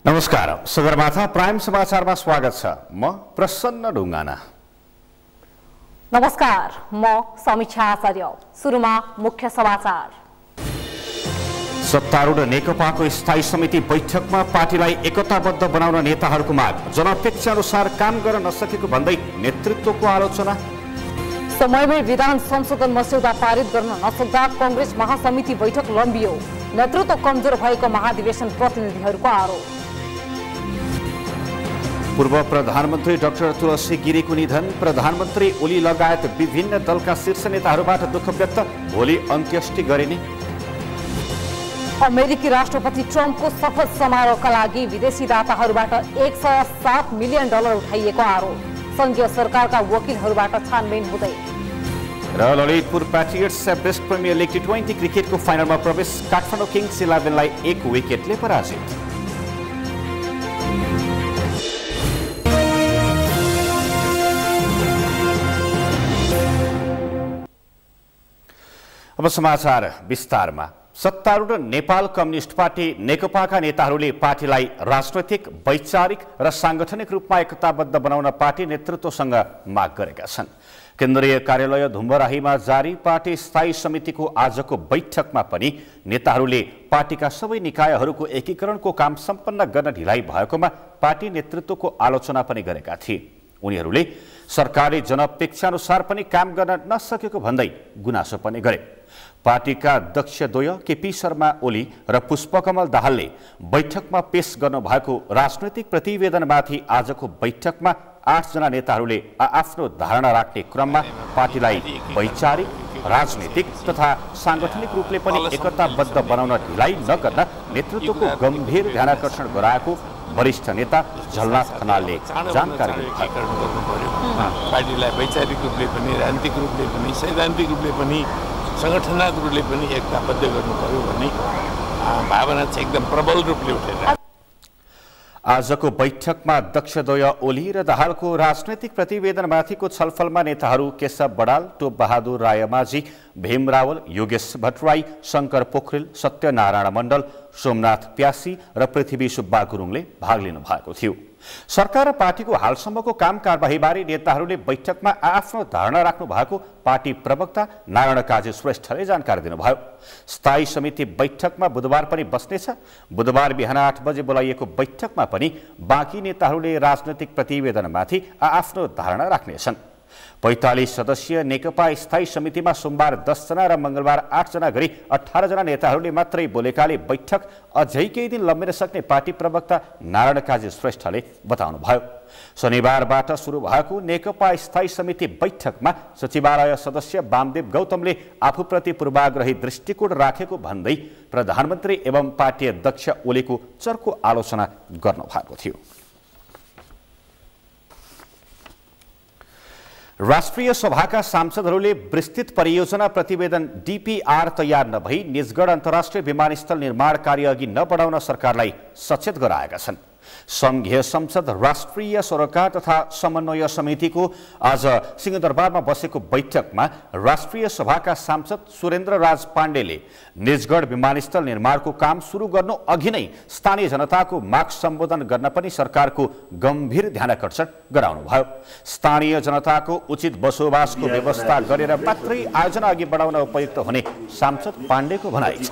नमस्कार, सगरमाथा प्राइम समाचारमा स्वागत छ। म प्रसन्न ढुङ्गाना। नमस्कार, म समीक्षा आचार्य। सुरुमा मुख्य समाचार। सत्तारूढ नेकपाको स्थायी समिति बैठकमा पार्टीलाई एकताबद्ध बनाउन नेताहरूको माग, जनअपेक्षा अनुसार काम गर्न नसकेको भन्दै नेतृत्वको आलोचना। समयमै विधान संशोधन मस्यौदा पारित गर्न नसक्दा कांग्रेस महासमिति बैठक लम्बियो, नेतृत्व कमजोर भएको महाधिवेशन प्रतिनिधिहरूको आरोप। पूर्व प्रधानमन्त्री डाक्टर तुलसी गिरीको निधन, प्रधानमन्त्री ओली लगायत विभिन्न दलका शीर्ष नेताहरूबाट दुःख व्यक्त, भोलि अन्त्येष्टि गरिने। अमेरिकी राष्ट्रपति ट्रम्पको शपथ समारोहका लागि विदेशी दाताहरूबाट $107 मिलियन उठाइएको आरोप, संघीय सरकारका वकिलहरूबाट छानबिन हुँदै। र ललितपुर प्याट्रियट्स बेस्ट प्रिमियर लिग T20 क्रिकेटको फाइनलमा प्रवेश, काठमाडौँ किङ्स 11लाई 1 विकेटले पराजित। अब समाचार विस्तारमा। सत्तारूढ नेपाल कम्युनिस्ट पार्टी नेकपाका नेताहरूले पार्टीलाई राजनैतिक, वैचारिक र सांगठनिक रूपमा एकताबद्ध बनाउन पार्टी नेतृत्वसँग माग गरेका छन्। केन्द्रीय कार्यालय धुम्बराहीमा जारी पार्टी स्थायी समितिको आजको बैठकमा पनि नेताहरूले पार्टीका सबै निकायहरूको एकीकरणको काम सम्पन्न गर्न ढिलाइ भएकोमा पार्टी नेतृत्वको आलोचना पनि गरेका थिए। उनीहरूले सरकारले जनअपेक्षा अनुसार पनि काम गर्न नसकेको भन्दै गुनासो पनि गरे। पार्टीका अध्यक्षद्वय केपी शर्मा ओली र पुष्पकमल दाहालले बैठकमा पेश गर्नुभएको राजनैतिक प्रतिवेदनमाथि आजको बैठकमा 8 जना नेताहरूले आफ्नो धारणा राख्ने क्रममा पार्टीलाई वैचारिक, राजनीतिक तथा सांगठनिक रूपले पनि एकताबद्ध बनाउन ढिलाइ नगर्न नेतृत्वको गम्भीर ध्यानाकर्षण गराएको वरिष्ठ नेता झलनाथ खनालले जानकारी दिनुभयो। पार्टीलाई वैचारिक रूपले पनि, राजनीतिक रूपले पनि, सैद्धान्तिक रूपले पनि, संगठनात्मक रूपले पनि एकताबद्ध गर्नु पर्यो भन्ने भावना चाहिँ एकदम प्रबल रूपले उठेर आजको बैठकमा अध्यक्षद्वय ओली र दाहालको राजनैतिक प्रतिवेदनमाथिको छलफलमा नेताहरू केशव बडाल, टोप बहादुर रायमाझी, भीम रावल, योगेश भट्टराई, शङ्कर पोखरेल, सत्यनारायण मण्डल, सोमनाथ प्यासी र पृथ्वी सुब्बा गुरुङले भाग लिनु भएको थियो। सरकार र पार्टीको हालसम्मको काम कारबाहीबारे नेताहरूले बैठकमा आफ्नो धारणा राख्नु भएको पार्टी प्रवक्ता नारायण काजी श्रेष्ठले जानकारी दिनुभयो। स्थायी समिति बैठकमा बुधबार पनि बस्नेछ। बुधबार बिहान 8 बजे बोलाइएको बैठकमा पनि बाँकी नेताहरूले राजनैतिक प्रतिवेदनमाथि आफ्नो धारणा राख्नेछन्। 45 सदस्यीय नेकपा स्थायी समितिमा सोमबार 10 जना र मंगलबार 8 जना गरी 18 जना नेताहरूले मात्रै बोलेकाले बैठक अझै केही दिन लम्बिन सक्ने पार्टी प्रवक्ता नारायण काजी श्रेष्ठले बताउनुभयो। शनिबारबाट सुरु भएको नेकपा स्थायी समिति बैठकमा सचिवालय सदस्य वामदेव गौतमले आफूप्रति पूर्वाग्रही दृष्टिकोण राखेको भन्दै प्रधानमन्त्री एवं पार्टी अध्यक्ष ओलीको चर्को आलोचना गर्नुभएको थियो। राष्ट्रिय सभाका सांसदहरूले विस्तृत परियोजना प्रतिवेदन DPR तयार नभई निजगढ अन्तर्राष्ट्रिय विमानस्थल निर्माण कार्य अघि नबढाउन सरकारलाई सचेत गराएका छन्। संघीय संसद राष्ट्रिय सरोकार तथा समन्वय समितिको आज सिंहदरबारमा बसेको बैठकमा राष्ट्रिय सभाका सांसद सुरेन्द्र राज पाण्डेले निजगढ विमानस्थल निर्माणको काम सुरु गर्नु अघि नै स्थानीय जनताको माग सम्बोधन गर्न पनि सरकारको गम्भीर ध्यानाकर्षण गराउनुभयो। स्थानीय जनताको उचित बसोबासको व्यवस्था गरेर मात्रै आयोजना अघि बढाउन उपयुक्त हुने सांसद पाण्डेको भनाइ छ।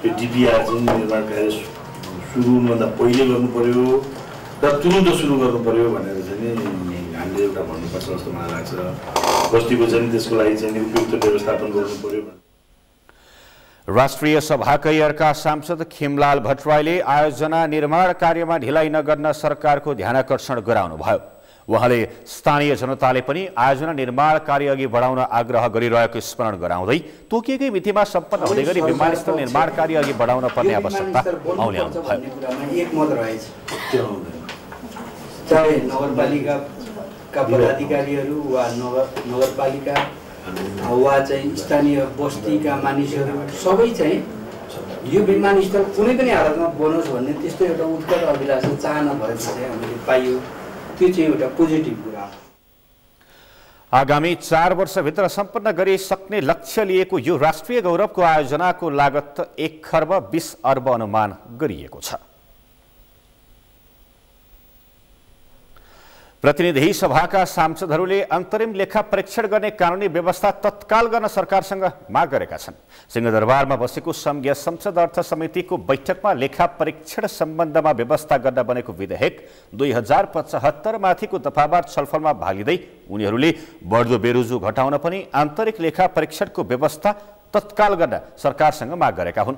DPR चाहिँ निर्माण कार्य सुरुभन्दा पहिले गर्नु पर्यो र तुरुन्त सुरु गर्नु पर्यो भनेर चाहिँ हामीले एउटा भन्नुपर्छ जस्तो मलाई लाग्छ। बस्तीको चाहिँ त्यसको लागि चाहिँ उपयुक्त व्यवस्थापन गर्नु पर्यो। राष्ट्रिय सभाकै अर्का सांसद खिमलाल भट्टराईले आयोजना निर्माण कार्यमा ढिलाइ नगर्न सरकारको ध्यानाकर्षण गराउनुभयो। उहाँले स्थानीय जनताले पनि आयोजना निर्माण कार्य अघि बढाउन आग्रह गरिरहेको स्मरण गराउँदै तोकिएकै मितिमा सम्पन्न हुने गरी विमानस्थल निर्माण कार्य अघि बढाउन पर्ने आवश्यकता औल्याउनुभयो। एकमत रहेछ, चाहे नगरपालिकाका पदाधिकारीहरू वा नगरपालिका वा चाहिँ स्थानीय बस्तीका मानिसहरू सबै चाहिँ यो विमानस्थल कुनै पनि हालतमा बनोस् भन्ने त्यस्तो एउटा उत्कट अभिलाषा चाहना भएको चाहिँ हामीले पाइयो। त्यो चाहिँ एउटा पोजिटिभ कुरा। आगामी 4 वर्षभित्र सम्पन्न गरिसक्ने लक्ष्य लिएको यो राष्ट्रिय गौरवको आयोजनाको लागत 1 खर्ब 20 अर्ब अनुमान गरिएको छ। प्रतिनिधि सभाका सांसदहरूले अन्तरिम लेखा परीक्षण गर्ने कानुनी व्यवस्था तत्काल गर्न सरकारसँग माग गरेका छन्। सिंहदरबारमा बसेको संघीय संसद अर्थ समितिको बैठकमा लेखा परीक्षण सम्बन्धमा व्यवस्था गर्न बनेको विधेयक 2075 माथिको दफावार छलफलमा भाग लिँदै उनीहरूले बढ्दो बेरोजु घटाउन पनि आन्तरिक लेखा परीक्षणको व्यवस्था तत्काल गर्न सरकारसँग माग गरेका हुन्।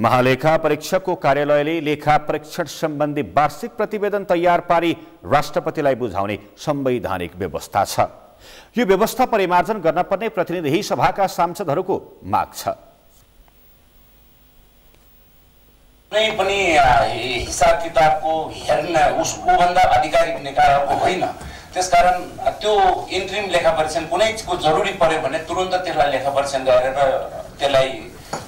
महालेखा परीक्षकको कार्यालयले लेखा परीक्षण सम्बन्धी वार्षिक प्रतिवेदन तयार पारी राष्ट्रपतिलाई बुझाउने संवैधानिक व्यवस्था छ। यो व्यवस्था परिमार्जन गर्न पर्ने प्रतिनिधि सभाका सांसदहरूको माग छ। कुनै पनि हिसाब किताबको हेर्न उसभन्दा आधिकारिक निकायको होइन। त्यसकारण त्यो इन्ट्रिम लेखा परीक्षण कुनैको जरुरी पर्यो भने तुरुन्त त्यसलाई लेखा परीक्षण गरेर त्यसलाई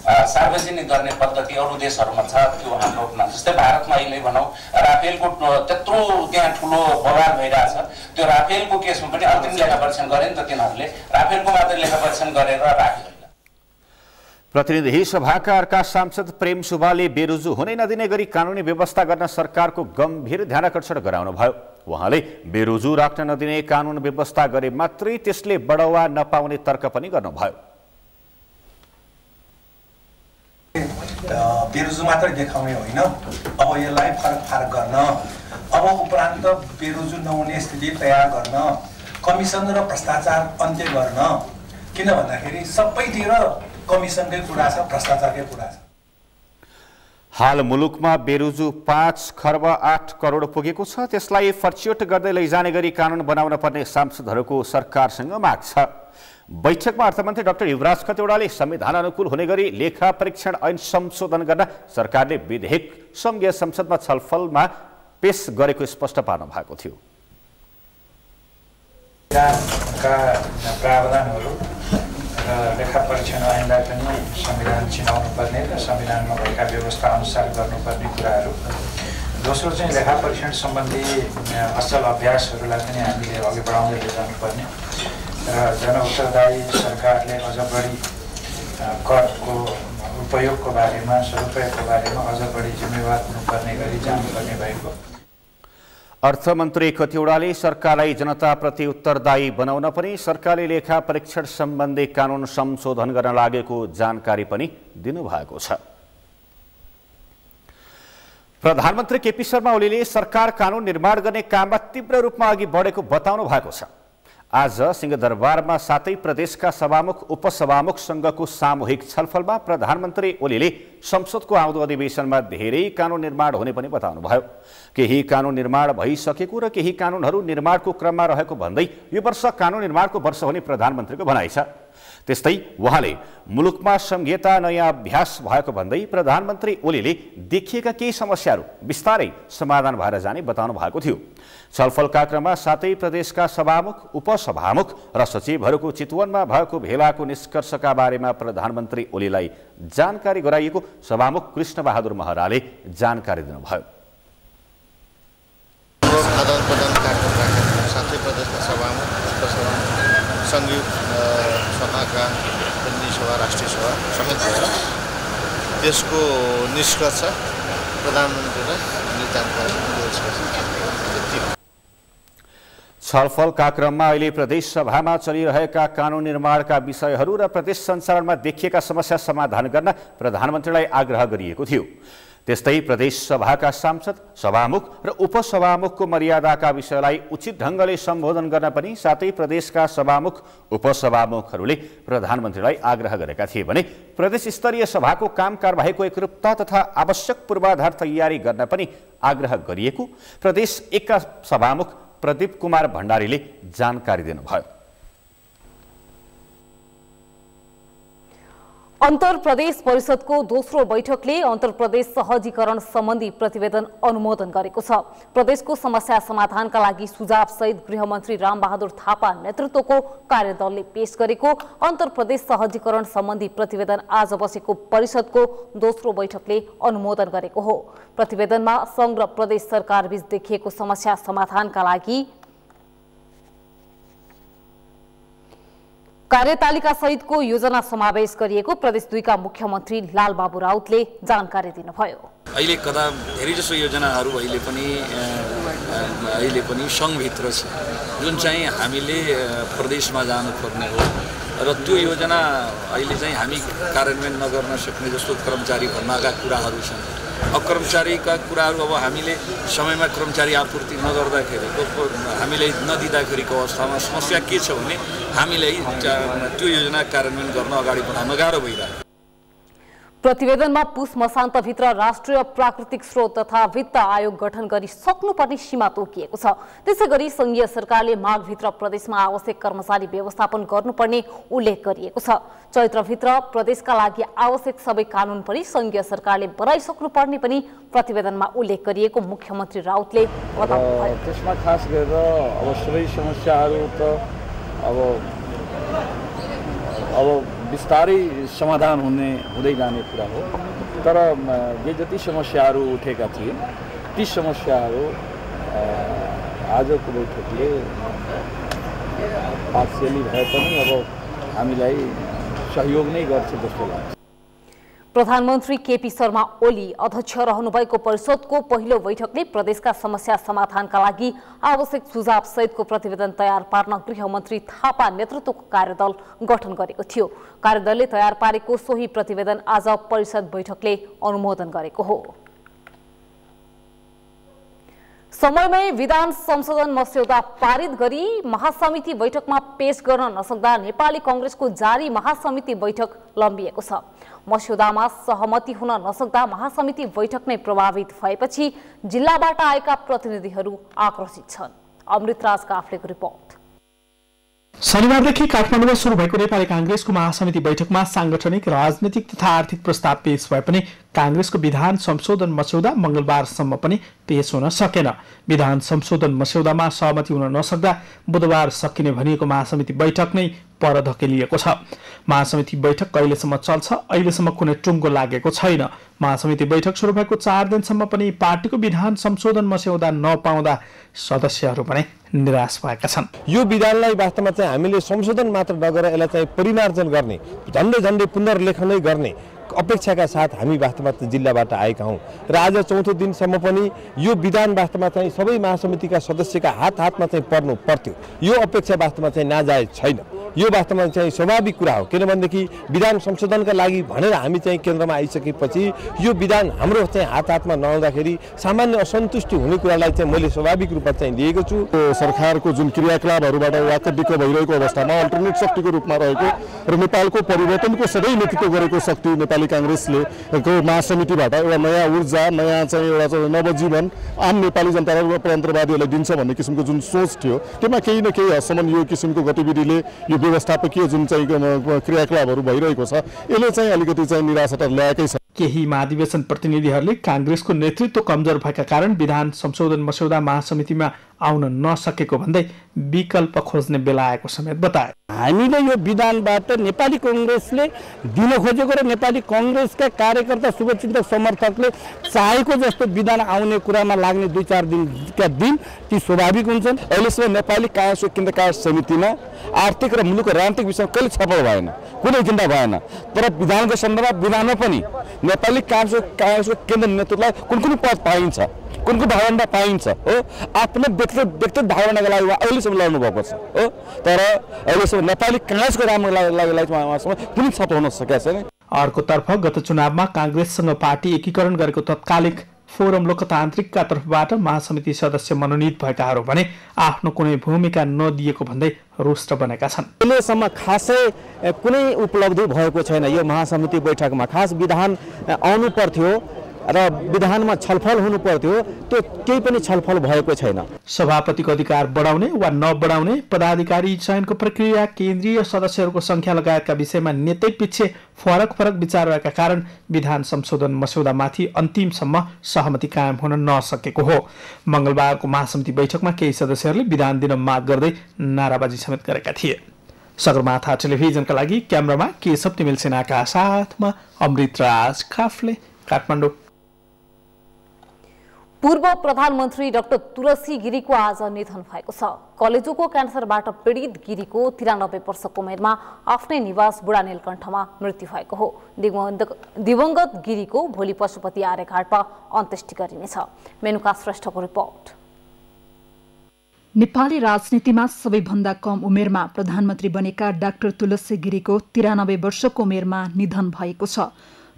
सार्वजनिक गर्ने पद्धति अरू देशहरूमा छ। त्यो हाम्रो जस्तै भारतमा अहिले भनौँ राफेलको त्यत्रो त्यहाँ ठुलो बवाल भइरहेछ। त्यो राफेलको केसमा पनि अन्तिम लेखा परीक्षण गरे नि त तिनीहरूले, राफेलको मात्र लेखा परीक्षण गरेर राख्यो। प्रतिनिधि सभाका अर्का सांसद प्रेम सुब्बाले बेरोजु हुनै नदिने गरी कानुनी व्यवस्था गर्न सरकारको गम्भीर ध्यानकर्षण गराउनुभयो। उहाँले बेरोजु राख्न नदिने कानुन व्यवस्था गरे मात्रै त्यसले बढावा नपाउने तर्क पनि गर्नुभयो। बेरोजु मात्रै देखाउने होइन, अब यसलाई फरक गर्न, अब उपरान्त बेरोजु नहुने स्थिति तयार गर्न, कमिसन र भ्रष्टाचार अन्त्य गर्न। किन भन्दाखेरि सबैतिर कमिसनकै कुरा छ, भ्रष्टाचारकै कुरा छ। हाल मुलुकमा बेरोजु 5 खर्ब 8 करोड पुगेको छ। त्यसलाई फर्च्योट गर्दै लैजाने गरी कानुन बनाउन पर्ने सांसदहरूको सरकारसँग माग छ। बैठकमा अर्थमन्त्री डाक्टर युवराज खतिवड़ाले संविधान अनुकूल हुने गरी लेखा परीक्षण ऐन संशोधन गर्न सरकारले विधेयक संघीय संसदमा छलफलमा पेश गरेको स्पष्ट पार्नु भएको थियो। प्रावधानहरू र लेखा परीक्षण ऐनलाई पनि संविधान चिनाउनु पर्ने र संविधानमा भएका व्यवस्था अनुसार गर्नुपर्ने कुराहरू। दोस्रो चाहिँ लेखा परीक्षण सम्बन्धी असल अभ्यासहरूलाई पनि हामीले अघि बढाउँदै लैजानुपर्ने र जनउत्तरदायी सरकारले अझ बढी करको उपयोगको बारेमा, सदुपयोगको बारेमा अझ बढी जिम्मेवार हुनुपर्ने गरी जानुपर्ने भएको। अर्थमन्त्री खतिवड़ाले सरकारलाई जनताप्रति उत्तरदायी बनाउन पनि सरकारले लेखा परीक्षण सम्बन्धी कानुन संशोधन गर्न लागेको जानकारी पनि दिनुभएको छ। प्रधानमन्त्री केपी शर्मा ओलीले सरकार कानुन निर्माण गर्ने काममा तीव्र रूपमा अघि बढेको बताउनु भएको छ। आज सिंहदरबारमा 7 प्रदेशका सभामुख उपसभामुखसँगको सामूहिक छलफलमा प्रधानमन्त्री ओलीले संसदको आउँदो अधिवेशनमा धेरै कानुन निर्माण हुने पनि बताउनुभयो। केही कानुन निर्माण भइसकेको र केही कानुनहरू निर्माणको क्रममा रहेको भन्दै यो वर्ष कानुन निर्माणको वर्ष हुने प्रधानमन्त्रीको भनाइ छ। त्यस्तै उहाँले मुलुकमा संघीयता नयाँ अभ्यास भएको भन्दै प्रधानमन्त्री ओलीले देखिएका केही समस्याहरू बिस्तारै समाधान भएर जाने बताउनु भएको थियो। छलफलका क्रममा 7 प्रदेशका सभामुख उपसभामुख र सचिवहरूको चितवनमा भएको भेलाको निष्कर्षका बारेमा प्रधानमन्त्री ओलीलाई जानकारी गराइएको सभामुख कृष्ण बहादुर महराले जानकारी दिनुभयो। आदान प्रदान कार्यक्रम राखेर 7 प्रदेशका सभामुख उपसभामुख संघीय सभाका प्रतिनिधि सभा राष्ट्रिय सभा समेत भएर त्यसको निष्कर्ष प्रधानमन्त्रीलाई जानकारी दिएको छ। छलफलका क्रममा अहिले प्रदेश सभामा चलिरहेका कानुन निर्माणका विषयहरू र प्रदेश सञ्चालनमा देखिएका समस्या समाधान गर्न प्रधानमन्त्रीलाई आग्रह गरिएको थियो। त्यस्तै प्रदेश सभाका सांसद सभामुख र उपसभामुखको मर्यादाका विषयलाई उचित ढङ्गले सम्बोधन गर्न पनि 7 प्रदेशका सभामुख उपसभामुखहरूले प्रधानमन्त्रीलाई आग्रह गरेका थिए भने प्रदेश स्तरीय सभाको काम कारबाहीको एकरूपता तथा आवश्यक पूर्वाधार तयारी गर्न पनि आग्रह गरिएको प्रदेश 1 का सभामुख प्रदीप कुमार भण्डारीले जानकारी दिनुभयो। अन्तर प्रदेश परिषदको दोस्रो बैठकले अन्तर प्रदेश सहजीकरण सम्बन्धी प्रतिवेदन अनुमोदन गरेको छ। प्रदेशको समस्या समाधानका लागि सुझाव सहित गृहमन्त्री रामबहादुर थापा नेतृत्वको कार्यदलले पेश गरेको अन्तर प्रदेश सहजीकरण सम्बन्धी प्रतिवेदन आज बसेको परिषदको दोस्रो बैठकले अनुमोदन गरेको हो। प्रतिवेदनमा संघ र प्रदेश सरकारबीच देखिएको समस्या समाधानका लागि कार्यतालिका सहितको योजना समावेश गरिएको प्रदेश 2 का मुख्यमन्त्री लालबाबु राउतले जानकारी दिनुभयो। अहिले कदा धेरैजसो योजनाहरू अहिले पनि सङ्घभित्र छ, जुन चाहिँ हामीले प्रदेशमा जानुपर्ने हो र त्यो योजना अहिले चाहिँ हामी कार्यान्वयन नगर्न सक्ने जस्तो कर्मचारी भर्नाका कुराहरू छन्। अब कर्मचारीका कुराहरू अब हामीले समयमा कर्मचारी आपूर्ति नगर्दाखेरि हामीलाई नदिँदाखेरिको अवस्थामा समस्या के छ भने हामीलाई त्यो योजना कार्यान्वयन गर्न अगाडि बढाउन गाह्रो भइरहेको। प्रतिवेदनमा पुस मसान्तभित्र राष्ट्रिय प्राकृतिक स्रोत तथा वित्त आयोग गठन गरी सक्नुपर्ने सीमा तोकिएको छ। त्यसैगरी संघीय सरकारले माघभित्र प्रदेशमा आवश्यक कर्मचारी व्यवस्थापन गर्नुपर्ने उल्लेख गरिएको छ। चैत्रभित्र प्रदेशका लागि आवश्यक सबै कानुन पनि संघीय सरकारले बनाइसक्नुपर्ने पनि प्रतिवेदनमा उल्लेख गरिएको मुख्यमन्त्री राउतले बताउनुभयो। त्यसमा खास गरेर अब सबै समस्याहरू त अब बिस्तारै समाधान हुँदै जाने कुरा हो, तर जे जति समस्याहरू उठेका थिए ती समस्याहरू आजको बैठकले पार्सियली भए पनि अब हामीलाई सहयोग नै गर्छ जस्तो लाग्छ। प्रधानमन्त्री केपी शर्मा ओली अध्यक्ष रहनुभएको परिषदको पहिलो बैठकले प्रदेशका समस्या समाधानका लागि आवश्यक सुझाव सहितको प्रतिवेदन तयार पार्न गृहमन्त्री थापा नेतृत्वको कार्यदल गठन गरेको थियो। कार्यदलले तयार पारेको सोही प्रतिवेदन आज परिषद बैठकले अनुमोदन गरेको हो। समयमै विधान संशोधन मस्यौदा पारित गरी महासमिति बैठकमा पेश गर्न नसक्दा नेपाली कांग्रेसको जारी महासमिति बैठक लम्बिएको छ। मस्यौदामा सहमति हुन नसक्दा महासमिति बैठक नै प्रभावित भएपछि जिल्लाबाट आएका प्रतिनिधिहरू आक्रोशित छन्। अमृतराज काफ्लेको रिपोर्ट। शनिबारदेखि काठमाडौँमा सुरु भएको नेपाली कांग्रेसको महासमिति बैठकमा सांगठनिक, राजनीतिक तथा आर्थिक प्रस्ताव पेश भए पनि कांग्रेसको विधान संशोधन मस्यौदा मंगलबारसम्म पनि पेश हुन सकेन। विधान संशोधन मस्यौदामा सहमति हुन नसक्दा बुधबार सकिने भनिएको महासमिति बैठक नै पर धकेलिएको छ। महासमिति बैठक कहिलेसम्म चल्छ अहिलेसम्म कुनै टुङ्गो लागेको छैन। महासमिति बैठक सुरु भएको 4 दिनसम्म पनि पार्टीको विधान संशोधन मस्यौदा नपाउँदा सदस्यहरू पनि निराश भएका छन्। यो विधानलाई वास्तवमा चाहिँ हामीले संशोधन मात्र नगरेर यसलाई चाहिँ परिमार्जन गर्ने, झन्डै पुनर्लेखनै गर्ने अपेक्षाका साथ हामी वास्तवमा जिल्लाबाट आएका हौं र आज चौथो दिनसम्म पनि यो विधान वास्तवमा चाहिँ सबै महासमितिका सदस्यका हातमा चाहिँ पर्नु पर्थ्यो। यो अपेक्षा वास्तवमा चाहिँ नाजायज छैन। यो वास्तवमा चाहिँ स्वाभाविक कुरा हो, किनभनेदेखि विधान संशोधनका लागि भनेर हामी चाहिँ केन्द्रमा आइसकेपछि यो विधान हाम्रो चाहिँ हातमा नआउँदाखेरि सामान्य असन्तुष्टि हुने कुरालाई चाहिँ मैले स्वाभाविक रूपमा चाहिँ लिएको छु। सरकारको जुन क्रियाकलापहरूबाट वाक्क डिक्क भइरहेको अवस्थामा अल्टरनेट शक्तिको रूपमा रहेको र नेपालको परिवर्तनको सधैँ नेतृत्व गरेको शक्ति नेपाली कांग्रेसले महासमितिबाट एउटा नयाँ ऊर्जा, नयाँ चाहिँ एउटा नवजीवन आम नेपाली जनतालाई प्रजातन्त्रवादीहरूलाई दिन्छ भन्ने किसिमको जुन सोच थियो, त्यसमा केही न केही हदसम्म यो किसिमको गतिविधिले यो व्यवस्थापकीय जुन चाहिँ क्रियाकलापहरू भइरहेको छ यसले चाहिँ अलिकति चाहिँ निराशा ल्याएकै छ। केही महाधिवेशन प्रतिनिधिहरूले कांग्रेसको नेतृत्व कमजोर भएका कारण विधान संशोधन मस्यौदा महासमितिमा आउन नसकेको भन्दै विकल्प खोज्ने बेला आएको समेत बताए। हामीले यो विधानबाट नेपाली कांग्रेसले दिन खोजेको र नेपाली कांग्रेसका कार्यकर्ता शुभचिन्तक समर्थकले चाहेको जस्तो विधान आउने कुरामा लाग्ने 2-4 दिनका दिन ती स्वाभाविक हुन्छन्। अहिलेसम्म नेपाली कांग्रेसको केन्द्र कार्य समितिमा आर्थिक र मुलुकको राजनीतिक विषयमा कहिले छलफल भएन, कुनै एजेन्डा भएन। तर विधानको सन्दर्भमा विधानमा पनि नेपाली कांग्रेसको केन्द्र नेतृत्वलाई कुन पद पाइन्छ, कुन भावना पाइन्छ हो, आफ्नो व्यक्तिगत भावनाका लागि अहिलेसम्म लड्नु भएको छ हो, तर अहिलेसम्म नेपाली कांग्रेसको राम्रो लागि उहाँसँग कुनै छलफल हुन सकेको छैन। अर्कोतर्फ गत चुनावमा कांग्रेससँग पार्टी एकीकरण गरेको तत्कालिक फोरम लोकतान्त्रिकका तर्फबाट महासमिति सदस्य मनोनित भएकाहरू भने आफ्नो कुनै भूमिका नदिएको भन्दै रुष्ट बनेका छन्। अहिलेसम्म खासै कुनै उपलब्धि भएको छैन। यो महासमिति बैठकमा खास विधान आउनु पर्थ्यो र विधानमा छलफल हुनु पर्थ्यो, त्यो केही पनि छलफल भएको छैन। सभापतिको अधिकार बढाउने वा नबढाउने, पदाधिकारी चयनको प्रक्रिया, केन्द्रीय सदस्यहरूको संख्या लगायतका विषयमा नेतै पछि फरक विचार भएका कारण विधान संशोधन मस्यौदामाथि अन्तिमसम्म सहमति कायम हुन नसकेको हो। मंगलबारको महासमिति बैठकमा केही सदस्यहरूले विधान दिन माग गर्दै नाराबाजी समेत गरेका थिए। सगरमाथा टेलिभिजनका लागि क्यामेरामा केशव तिमिल सेनाका साथमा अमृतराज काफ्ले, काठमाडौँ। पूर्व प्रधानमन्त्री डाक्टर तुलसी गिरीको आज निधन भएको छ। कलेजोको क्यान्सरबाट पीडित गिरीको 93 वर्षको उमेरमा आफ्नै निवास बुढा नीलकण्ठमा मृत्यु भएको हो। दिवंगत गिरीको भोलि पशुपति आर्यघाटमा अन्त्येष्टि गरिनेछ। मेनुका श्रेष्ठको रिपोर्ट। नेपाली राजनीतिमा सबैभन्दा कम उमेरमा प्रधानमन्त्री बनेका डाक्टर तुलसी गिरीको 93 वर्षको उमेरमा निधन भएको छ।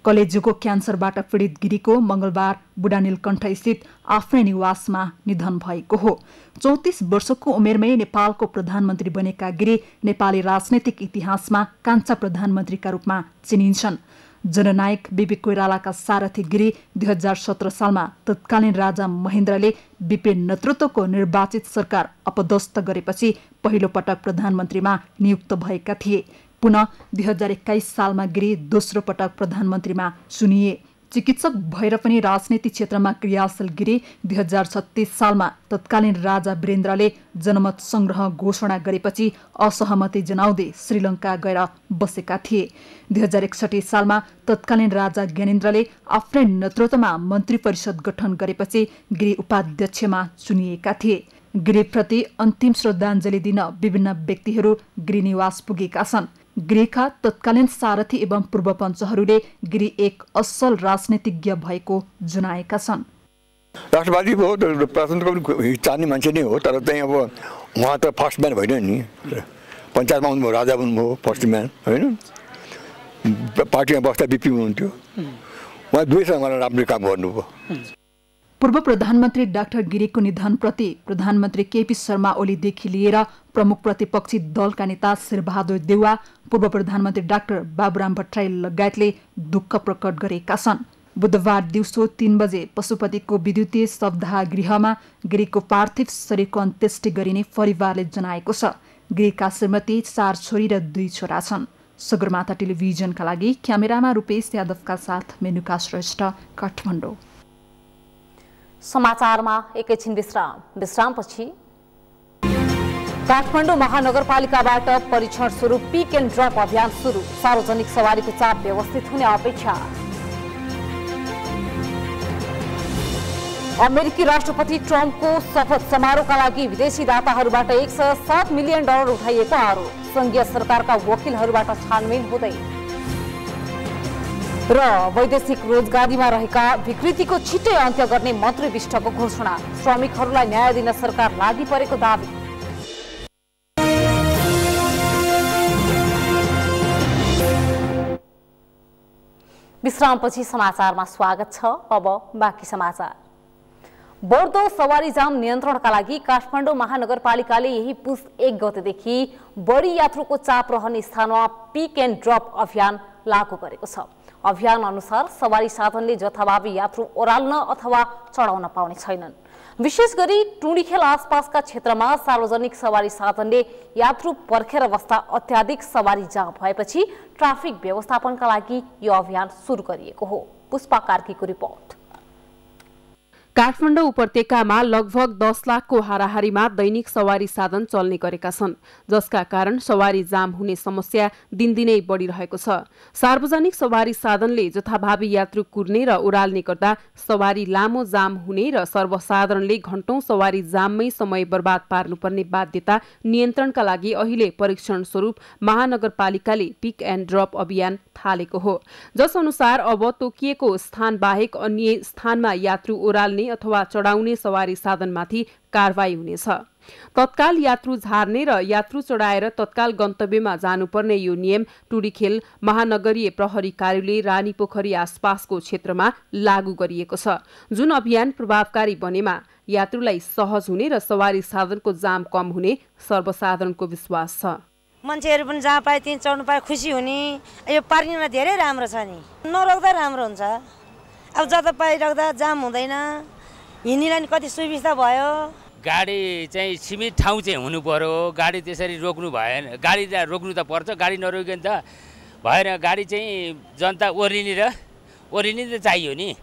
कलेजोको क्यान्सरबाट पीडित गिरीको मंगलबार बुढा नीलकण्ठ स्थित आफ्नै निवासमा निधन भएको हो। 34 वर्षको उमेरमै नेपालको प्रधानमन्त्री बनेका गिरी नेपाली राजनैतिक इतिहासमा कान्छा प्रधानमन्त्रीका रूपमा चिनिन्छन्। जननायक बीपी कोइरालाका सारथी गिरी 2017 सालमा तत्कालीन राजा महेन्द्रले बीपी नेतृत्वको निर्वाचित सरकार अपदस्थ गरेपछि पहिलो पटक प्रधानमन्त्रीमा नियुक्त भएका थिए। पुनः 2021 सालमा गिरी दोस्रो पटक प्रधानमन्त्रीमा चुनिए। चिकित्सक भएर पनि राजनीति क्षेत्रमा क्रियाशील गिरी 2036 सालमा तत्कालीन राजा वीरेन्द्रले जनमत संग्रह घोषणा गरेपछि असहमति जनाउँदै श्रीलङ्का गएर बसेका थिए। 2061 सालमा तत्कालीन राजा ज्ञानेन्द्रले आफ्नै नेतृत्वमा मन्त्री परिषद गठन गरेपछि गिरी उपाध्यक्षमा चुनिएका थिए। गिरीप्रति अन्तिम श्रद्धाञ्जली दिन विभिन्न व्यक्तिहरू गिरी निवास पुगेका छन्। गिरीका तत्कालीन सारथी एवं पूर्व पञ्चहरूले गिरी एक असल राजनीतिज्ञ भएको जनाएका छन्। राष्ट्रवादी हो, प्रजातन्त्रको पनि चाहने मान्छे नै हो, तर चाहिँ अब उहाँ त फर्स्ट म्यान होइन नि। पञ्चायतमा आउनुभयो, राजा हुनुभयो, फर्स्ट म्यान होइन। पार्टीमा बस्दा बिपी हुनुहुन्थ्यो, उहाँ दुवैसँग मलाई राम्रो काम गर्नुभयो। पूर्व प्रधानमन्त्री डाक्टर गिरीको निधनप्रति प्रधानमन्त्री केपी शर्मा ओलीदेखि लिएर प्रमुख प्रतिपक्षी दलका नेता शेरबहादुर देउवा, पूर्व प्रधानमन्त्री डाक्टर बाबुराम भट्टराई लगायतले दुःख प्रकट गरेका छन्। बुधबार दिउँसो 3 बजे पशुपतिको विद्युतीय शवदाह गृहमा गिरीको पार्थिव शरीरको अन्त्येष्टि गरिने परिवारले जनाएको छ। गिरीका श्रीमती 4 छोरी र 2 छोरा छन्। सगरमाथा टेलिभिजनका लागि क्यामेरामा रूपेश यादवका साथ मेनुका श्रेष्ठ, काठमाडौँ। समाचारमा एकैछिन विश्रामपछि काठमाडौँ महानगरपालिकाबाट परीक्षण स्वरूप पिक एन्ड ड्रप अभियान सुरु। सार्वजनिक सवारीको चाप व्यवस्थित हुने अपेक्षा। अमेरिकी राष्ट्रपति ट्रम्पको शपथ समारोहका लागि विदेशी दाताहरूबाट $107 मिलियन उठाइएको आरोप। संघीय सरकारका वकिलहरूबाट छानबिन हुँदै। र वैदेशिक रोजगारीमा रहेका विकृतिको छिट्टै अन्त्य गर्ने मन्त्री विष्टको घोषणा। श्रमिकहरूलाई न्याय दिन सरकार लागि परेको दावी। विश्रामपछि समाचारमा स्वागत छ। अब बाँकी समाचार। बढ्दो सवारी जाम नियन्त्रणका लागि काठमाडौँ महानगरपालिकाले यही पुस 1 गतेदेखि बढी यात्रुको चाप रहने स्थानमा पिक एन्ड ड्रप अभियान लागू गरेको छ। अभियान अनुसार सवारी साधनले जथाभावी यात्रु ओह्राल्न अथवा चढाउन पाउने छैनन्। विशेष गरी टुँडीखेल आसपासका क्षेत्रमा सार्वजनिक सवारी साधनले यात्रु पर्खेर बस्दा अत्याधिक सवारी जाम भएपछि ट्राफिक व्यवस्थापनका लागि यो अभियान सुरु गरिएको हो। पुष्पा कार्कीको रिपोर्ट। काठमाडौँ उपत्यकामा लगभग 10 लाखको हाराहारीमा दैनिक सवारी साधन चल्ने गरेका छन्, जसका कारण सवारी जाम हुने समस्या दिनदिनै बढिरहेको छ। सार्वजनिक सवारी साधनले जथाभावी यात्रु कुर्ने र ओह्राल्ने गर्दा सवारी लामो जाम हुने र सर्वसाधारणले घण्टौं सवारी जाममै समय बर्बाद पार्नुपर्ने बाध्यता नियन्त्रणका लागि अहिले परीक्षण स्वरूप महानगरपालिकाले पिक एन्ड ड्रप अभियान थालेको हो, जस अनुसार अब तोकिएको स्थान बाहेक अन्य स्थानमा यात्रु ओह्राल्ने अथवा चढाउने सवारी साधनमाथि कारबाही हुनेछ। तत्काल यात्रु झार्ने र यात्रु चढाएर तत्काल गन्तव्यमा जानुपर्ने यो नियम टुँडीखेल महानगरीय प्रहरी कार्यालय रानीपोखरी आसपासको क्षेत्रमा लागू गरिएको छ, जुन अभियान प्रभावकारी बनेमा यात्रुलाई सहज हुने र सवारी साधनको जाम कम हुने सर्वसाधारणको विश्वास छ। मान्छेहरू पनि जहाँ पाए त्यहीँ चढ्नु पाए खुसी हुने। यो पार्किङमा धेरै राम्रो छ नि, नरोक्दा राम्रो हुन्छ। अब जता पाए राख्दा जाम हुँदैन, हिँड्नेलाई नि कति सुविस्ता भयो। गाडी चाहिँ सीमित ठाउँ चाहिँ हुनु पर्यो। गाडी त्यसरी रोक्नु भएन, गाडी रोक्नु त पर्छ, गाडी नरोक्यो त भएन। गाडी चाहिँ जनता ओर्लिने त चाहियो नि।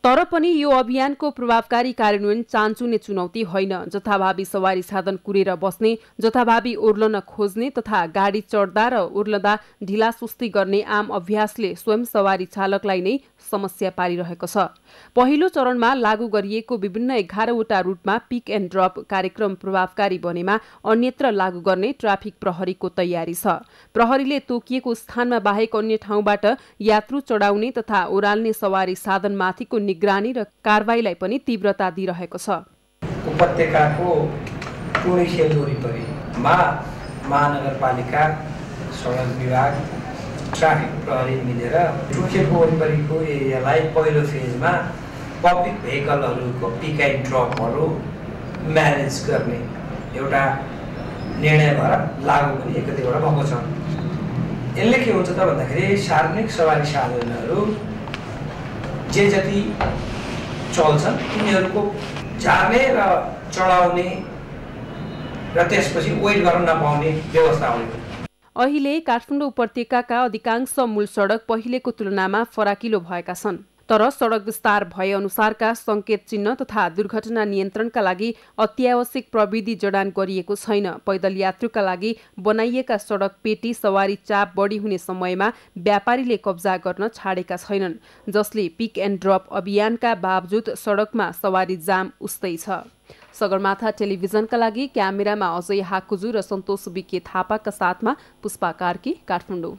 तर पनि यो अभियानको प्रभावकारी कार्यान्वयन चान्चुने चुनौती होइन। जथाभावी सवारी साधन कुरेर बस्ने, जथाभावी ओर्लन खोज्ने तथा गाडी चढ्दा र ओर्लदा ढिला सुस्ती गर्ने आम अभ्यासले स्वयं सवारी चालकलाई नै समस्या पारिरहेको छ। पहिलो चरणमा लागू गरिएको विभिन्न 11वटा रुटमा पिक एन्ड ड्रप कार्यक्रम प्रभावकारी बनेमा अन्यत्र लागू गर्ने ट्राफिक प्रहरीको तयारी छ। प्रहरीले तोकिएको स्थानमा बाहेक अन्य ठाउँबाट यात्रु चढाउने तथा ओह्राल्ने सवारी साधनमाथिको निगरानी र कारबाहीलाई पनि तीव्रता दिइरहेको छ। उपत्यकाको टोली खेल वरिपरिमा महानगरपालिका, सडक विभाग, ट्राफिक प्रहरी मिलेर खेलको वरिपरिको एरियालाई पहिलो फेजमा पब्लिक भेहिकलहरूको पिक एन्ड ड्रपहरू म्यानेज गर्ने एउटा निर्णय भएर लागू पनि एक कतिवटा भएको छ। यसले के हुन्छ त भन्दाखेरि सार्वजनिक सवारी साधनहरू जे जति चल्छन् तिनीहरूको झार्ने र चढाउने र त्यसपछि वेट गर्न नपाउने व्यवस्था हो। अहिले काठमाडौँ उपत्यकाका अधिकांश मूल सडक पहिलेको तुलनामा फराकिलो भएका छन्। तर सडक विस्तार भए अनुसारका संकेत चिन्ह तथा दुर्घटना नियन्त्रणका लागि अत्यावश्यक प्रविधि जडान गरिएको छैन। पैदल यात्रुका लागि बनाइएका सडक पेटी सवारी चाप बढी हुने समयमा व्यापारीले कब्जा गर्न छाडेका छैनन्, जसले पिक एन्ड ड्रप अभियानका बावजुद सडकमा सवारी जाम उस्तै छ। सगरमाथा टेलिभिजनका लागि क्यामेरामा अजय हाकुजु र सन्तोष बिके थापाका साथमा पुष्पा कार्की, काठमाडौँ।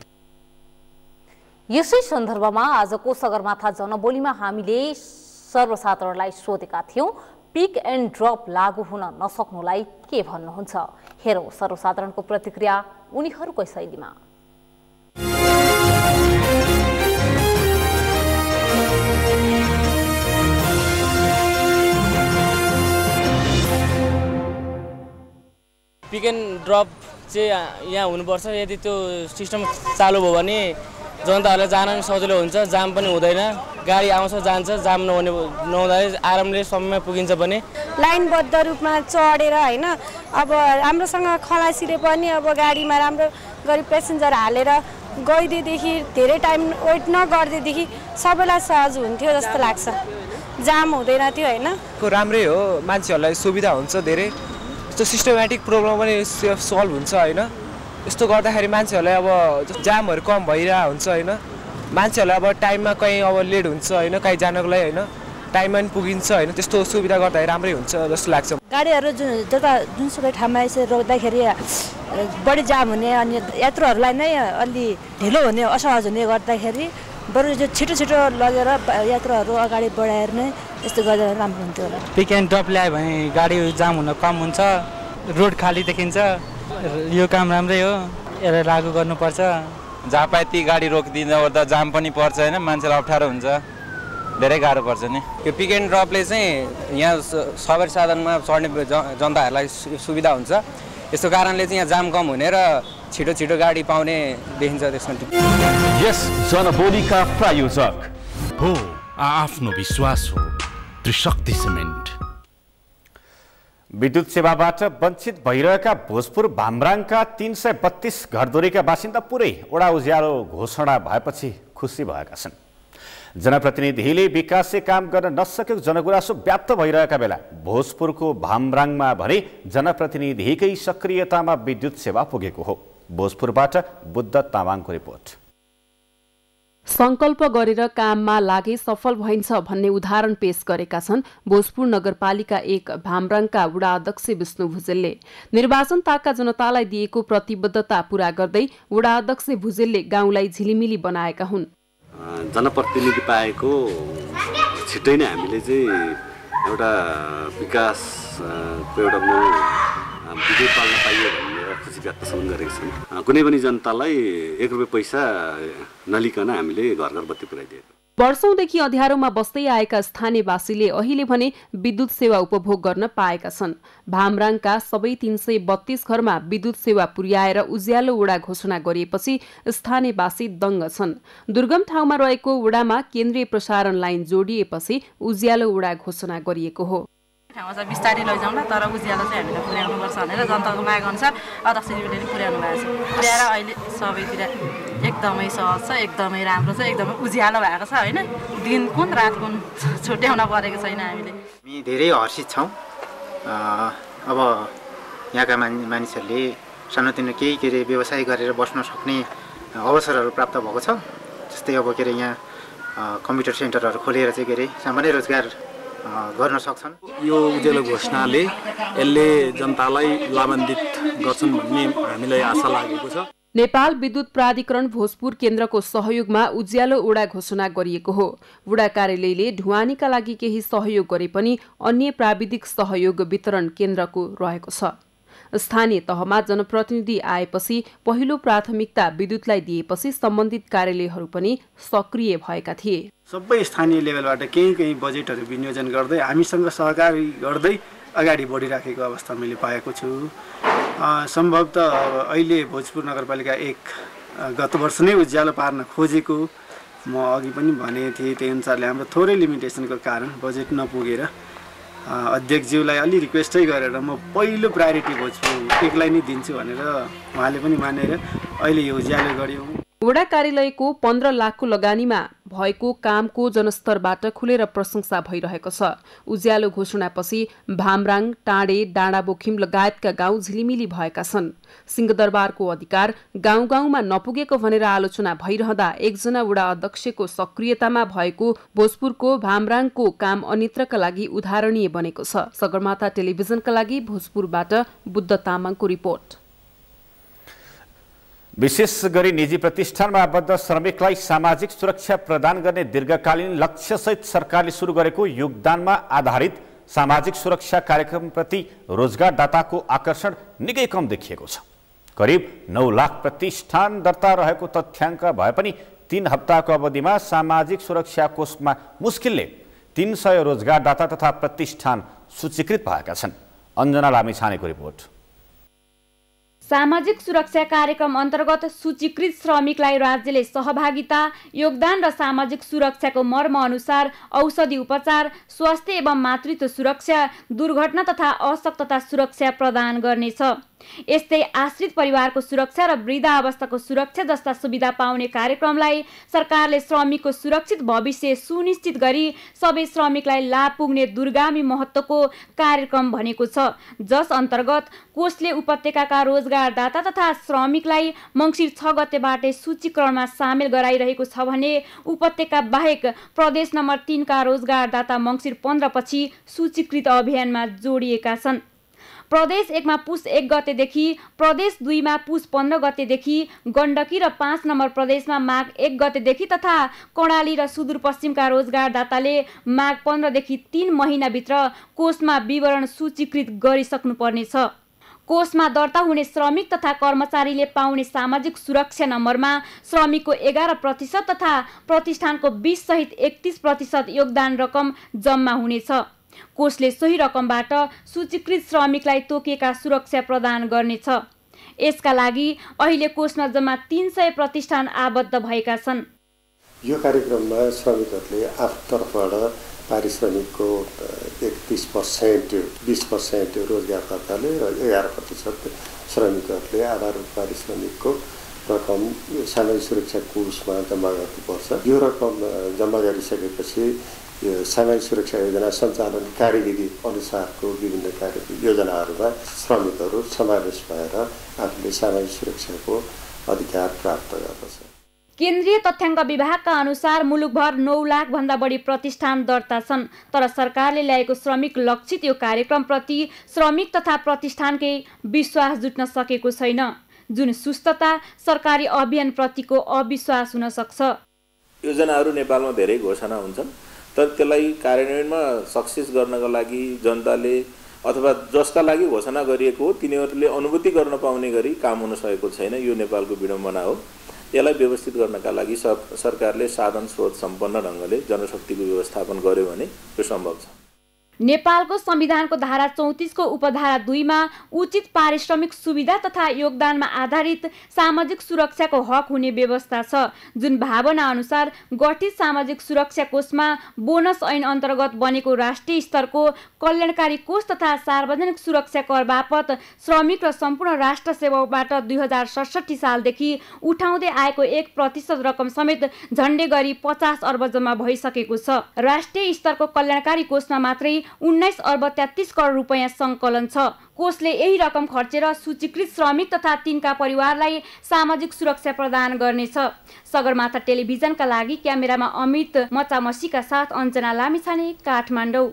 यसै सन्दर्भमा आजको सगरमाथा जनबोलीमा हामीले सर्वसाधारणलाई सोधेका थियौं, पिक एन्ड ड्रप लागू हुन नसक्नुलाई के भन्नुहुन्छ? हेरौं सर्वसाधारणको प्रतिक्रिया उनीहरूकै शैलीमा। पिक एन्ड ड्रप चाहिँ यहाँ हुनुपर्छ। यदि त्यो सिस्टम चालु भयो भने जनताहरूलाई जान पनि सजिलो हुन्छ, जाम पनि हुँदैन, गाडी आउँछ जान्छ, जाम नहुँदा आरामले समयमा पुगिन्छ पनि। लाइनबद्ध रूपमा चढेर होइन, अब राम्रोसँग खलासीले पनि अब गाडीमा राम्रो गरी पेसेन्जर हालेर गइदिएदेखि धेरै टाइम वेट नगर्दैदेखि सबैलाई सहज हुन्थ्यो जस्तो लाग्छ। जाम हुँदैन थियो होइन। राम्रै हो, मान्छेहरूलाई सुविधा हुन्छ धेरै। यस्तो सिस्टमेटिक प्रब्लम पनि सल्भ हुन्छ होइन। यस्तो गर्दाखेरि मान्छेहरूलाई अब जामहरू कम भइरहेको हुन्छ होइन। मान्छेहरूलाई अब टाइममा कहीँ अब लेट हुन्छ होइन, कहीँ जानको लागि होइन, टाइममा पनि पुगिन्छ होइन। त्यस्तो सुविधा गर्दाखेरि राम्रै हुन्छ जस्तो लाग्छ। गाडीहरू जुनसुकै ठाउँमा यसरी रोक्दाखेरि बढी जाम हुने अनि यात्रुहरूलाई नै अलि ढिलो हुने, असहज हुने गर्दाखेरि बरु छिटो छिटो लगेर यात्रुहरू अगाडि बढाएर नै यस्तो गर्दा राम्रो हुन्थ्यो होला। पिक एन्ड ड्रप ल्यायो भने गाडी जाम हुन कम हुन्छ, रोड खाली देखिन्छ। यो काम राम्रै हो, यसलाई लागू गर्नुपर्छ। जहाँ पाए ती गाडी रोकिदिँदा ओर्दा जाम पनि पर्छ होइन, मान्छेलाई अप्ठ्यारो हुन्छ, धेरै गाह्रो पर्छ नि। यो पिक एन्ड ड्रपले चाहिँ यहाँ सवारी साधनमा चढ्ने जनताहरूलाई सुविधा हुन्छ। यसको कारणले चाहिँ यहाँ जाम कम हुने र छिटो छिटो गाडी पाउने देखिन्छ त्यसमा। यस जनबोलीका प्रायोजक हो आफ्नो विश्वास हो त्रिशक्ति सिमेन्ट। विद्युत सेवाबाट वञ्चित भइरहेका भोजपुर भामराङका 332 घरधुरीका बासिन्दा पुरै वडा उज्यालो घोषणा भएपछि खुसी भएका छन्। जनप्रतिनिधिले विकाससे काम गर्न नसकेको जनगुनासो व्याप्त भइरहेका बेला भोजपुरको भामराङमा भने जनप्रतिनिधिकै सक्रियतामा विद्युत सेवा पुगेको हो। भोजपुरबाट बुद्ध तामाङको रिपोर्ट। संकल्प गरेर काममा लागे सफल भइन्छ भन्ने उदाहरण पेश गरेका छन् भोजपुर नगरपालिका 1 भामराङका वडा अध्यक्ष विष्णु भुजेलले। निर्वाचन ताका जनतालाई दिएको प्रतिबद्धता पूरा गर्दै वडा अध्यक्ष भुजेलले गाउँलाई झिलिमिली बनाएका हुन्। जनप्रतिनिधि पाएको छिट्टै नै हामीले चाहिँ एउटा विकासको एउटा विजय पाल्न पाइयो भनेर खुसी व्यक्त गरेका छन्। कुनै पनि जनतालाई 1 रुपैयाँ पैसा नलिकन हामीले घर घर बत्ती पुर्याइदिएको। वर्षौंदेखि अँध्यारोमा बस्दै आएका स्थानीयवासीले अहिले भने विद्युत सेवा उपभोग गर्न पाएका छन्। भामराङका सबै 332 घरमा विद्युत सेवा पुर्याएर उज्यालो वडा घोषणा गरिएपछि स्थानीयवासी दङ्ग छन्। दुर्गम ठाउँमा रहेको वडामा केन्द्रीय प्रसारण लाइन जोडिएपछि उज्यालो वडा घोषणा गरिएको हो। ठाउँमा चाहिँ बिस्तारै लैजाउँला, तर उज्यालो चाहिँ हामीले पुर्याउनुपर्छ भनेर जनताको माग अनुसार अध्यक्षज्यूले पनि पुर्याउनु भएको छ। पुर्याएर अहिले सबैतिर एकदमै सहज छ, एकदमै राम्रो छ, एकदमै उज्यालो भएको छ होइन। दिन कुन रात कुन छुट्याउन परेको छैन हामीले। हामी धेरै हर्षित छौँ। अब यहाँका मानिसहरूले सानोतिनो केही व्यवसाय गरेर बस्न सक्ने अवसरहरू प्राप्त भएको छ। जस्तै अब यहाँ कम्प्युटर सेन्टरहरू खोलेर चाहिँ सामान्य रोजगार गर्न सक्छन्। यो उज्यालो घोषणाले यसले जनतालाई लाभान्वित गर्छन् भन्ने हामीलाई आशा लागेको छ। नेपाल विद्युत प्राधिकरण भोजपुर केन्द्रको सहयोगमा उज्यालो ओडा घोषणा गरिएको हो। वडा कार्यालयले ढुवानीका लागि केही सहयोग गरे पनि अन्य प्राविधिक सहयोग वितरण केन्द्रको रहेको छ। स्थानीय तहमा जनप्रतिनिधि आएपछि पहिलो प्राथमिकता विद्युतलाई दिएपछि सम्बन्धित कार्यालयहरू पनि सक्रिय भएका थिए। सबै स्थानीय लेभलबाट केही बजेटहरू विनियोजन गर्दै हामीसँग सहकारी गर्दै अगाडि बढिराखेको अवस्था मैले पाएको छु। सम्भवतः अहिले भोजपुर नगरपालिका 1 गत वर्ष नै उज्यालो पार्न खोजेको म अघि पनि भनेको थिएँ। त्यही अनुसारले हाम्रो थोरै लिमिटेसनको कारण बजेट नपुगेर अध्यक्षज्यूलाई अलि रिक्वेस्टै गरेर म पहिलो प्रायोरिटी भोजपुर 1लाई नै दिन्छु भनेर उहाँले पनि मानेर अहिले यो उज्यालो गऱ्यौँ। वडा कार्यालयको 15 लाखको लगानीमा भएको कामको जनस्तरबाट खुलेर प्रशंसा भइरहेको छ। उज्यालो घोषणापछि भामराङ, टाँडे, डाँडाबोखिम लगायतका गाउँ झिलिमिली भएका छन्। सिंहदरबारको अधिकार गाउँ-गाउँमा नपुगेको भनेर आलोचना भइरहँदा एकजना वडा अध्यक्षको सक्रियतामा भएको भोजपुरको भामराङको काम अन्यत्रका लागि उदाहरणीय बनेको छ। सगरमाथा टेलिभिजनका लागि भोजपुरबाट बुद्ध तामाङको रिपोर्ट। विशेष गरी निजी प्रतिष्ठानमा आबद्ध श्रमिकलाई सामाजिक सुरक्षा प्रदान गर्ने दीर्घकालीन लक्ष्यसहित सरकारले सुरु गरेको योगदानमा आधारित सामाजिक सुरक्षा कार्यक्रमप्रति रोजगारदाताको आकर्षण निकै कम देखिएको छ। करिब 9 लाख प्रतिष्ठान दर्ता रहेको तथ्याङ्क भए पनि 3 हप्ताको अवधिमा सामाजिक सुरक्षा कोषमा मुस्किलले 300 रोजगारदाता तथा प्रतिष्ठान सूचीकृत भएका छन्। अञ्जना लामिछानेको रिपोर्ट। सामाजिक सुरक्षा कार्यक्रम अन्तर्गत सूचीकृत श्रमिकलाई राज्यले सहभागिता, योगदान र सामाजिक सुरक्षाको मर्म अनुसार औषधि उपचार, स्वास्थ्य एवं मातृत्व सुरक्षा, दुर्घटना तथा अशक्तता सुरक्षा प्रदान गर्नेछ। यस्तै आश्रित परिवारको सुरक्षा र वृद्धावस्थाको सुरक्षा जस्ता सुविधा पाउने कार्यक्रमलाई सरकारले श्रमिकको सुरक्षित भविष्य सुनिश्चित गरी सबै श्रमिकलाई लाभ पुग्ने दूरगामी महत्त्वको कार्यक्रम भनेको छ। जस अन्तर्गत कोषले उपत्यकाका रोजगारदाता तथा श्रमिकलाई मङ्सिर 6 गतेबाटै सूचीकरणमा सामेल गराइरहेको छ भने उपत्यका बाहेक प्रदेश नम्बर 3 का रोजगारदाता मङ्सिर 15 पछि सूचीकृत अभियानमा जोडिएका छन्। प्रदेश 1 मा पुस 1 गतेदेखि, प्रदेश 2 मा पुस 15 गतेदेखि, गण्डकी र 5 नम्बर प्रदेशमा माघ 1 गतेदेखि तथा कर्णाली र सुदूरपश्चिमका रोजगारदाताले माघ 15 देखि 3 महिनाभित्र कोषमा विवरण सूचीकृत गरिसक्नुपर्नेछ। कोषमा दर्ता हुने श्रमिक तथा कर्मचारीले पाउने सामाजिक सुरक्षा नम्बरमा श्रमिकको 11% तथा प्रतिष्ठानको 20 सहित 31% योगदान रकम जम्मा हुनेछ। कोषले सोही रकमबाट सूचीकृत श्रमिकलाई तोकिएका सुरक्षा प्रदान गर्नेछ। यसका लागि अहिले कोषमा जम्मा 300 प्रतिष्ठान आबद्ध भएका छन्। यो कार्यक्रममा श्रमिकहरूले आफ्नो तर्फबाट पारिश्रमिकको 31%, 20% रोजगारदाताले र 11% श्रमिकहरूले आधारभूत पारिश्रमिकको रकम सामाजिक सुरक्षा कोषमा जम्मा गर्नुपर्छ। यो रकम जम्मा गरिसकेपछि यो सामाजिक सुरक्षा योजना सञ्चालन कार्यविधि अनुसारको विभिन्न कार्य योजनाहरूमा श्रमिकहरू समावेश भएर आफूले सामाजिक सुरक्षाको अधिकार प्राप्त गर्दछ। केन्द्रीय तथ्याङ्क विभागका अनुसार मुलुकभर 9 लाख भन्दा बढी प्रतिष्ठान दर्ता छन्। तर सरकारले ल्याएको श्रमिक लक्षित यो कार्यक्रमप्रति श्रमिक तथा प्रतिष्ठानकै विश्वास जुट्न सकेको छैन, जुन सुस्तता सरकारी अभियानप्रतिको अविश्वास हुन सक्छ। योजनाहरू नेपालमा धेरै घोषणा हुन्छन्, तर त्यसलाई कार्यान्वयनमा सक्सेस गर्नका लागि जनताले अथवा जसका लागि घोषणा गरिएको हो तिनीहरूले अनुभूति गर्न पाउने गरी काम हुन सकेको छैन। यो नेपालको विडम्बना हो। यसलाई व्यवस्थित गर्नका लागि सरकारले साधन स्रोत सम्पन्न ढङ्गले जनशक्तिको व्यवस्थापन गर्यो भने यो सम्भव छ। नेपालको संविधानको धारा 34 को उपधारा 2 मा उचित पारिश्रमिक सुविधा तथा योगदानमा आधारित सामाजिक सुरक्षाको हक हुने व्यवस्था छ, जुन भावना अनुसार गठित सामाजिक सुरक्षा कोषमा बोनस ऐन अन्तर्गत बनेको राष्ट्रिय स्तरको कल्याणकारी कोष तथा सार्वजनिक सुरक्षा कर बापत श्रमिक र सम्पूर्ण राष्ट्र सेवाबाट 2067 सालदेखि उठाउँदै आएको 1% रकम समेत झण्डै गरी 50 अर्ब जम्मा भइसकेको छ। राष्ट्रिय स्तरको कल्याणकारी कोषमा मात्रै 19 अर्ब 33 करोड रुपैयाँ सङ्कलन छ। कोषले यही रकम खर्चेर सूचीकृत श्रमिक तथा तिनका परिवारलाई सामाजिक सुरक्षा प्रदान गर्नेछ। सगरमाथा टेलिभिजनका लागि क्यामेरामा अमित मचामसीका साथ अञ्जना लामिछाने, काठमाडौँ।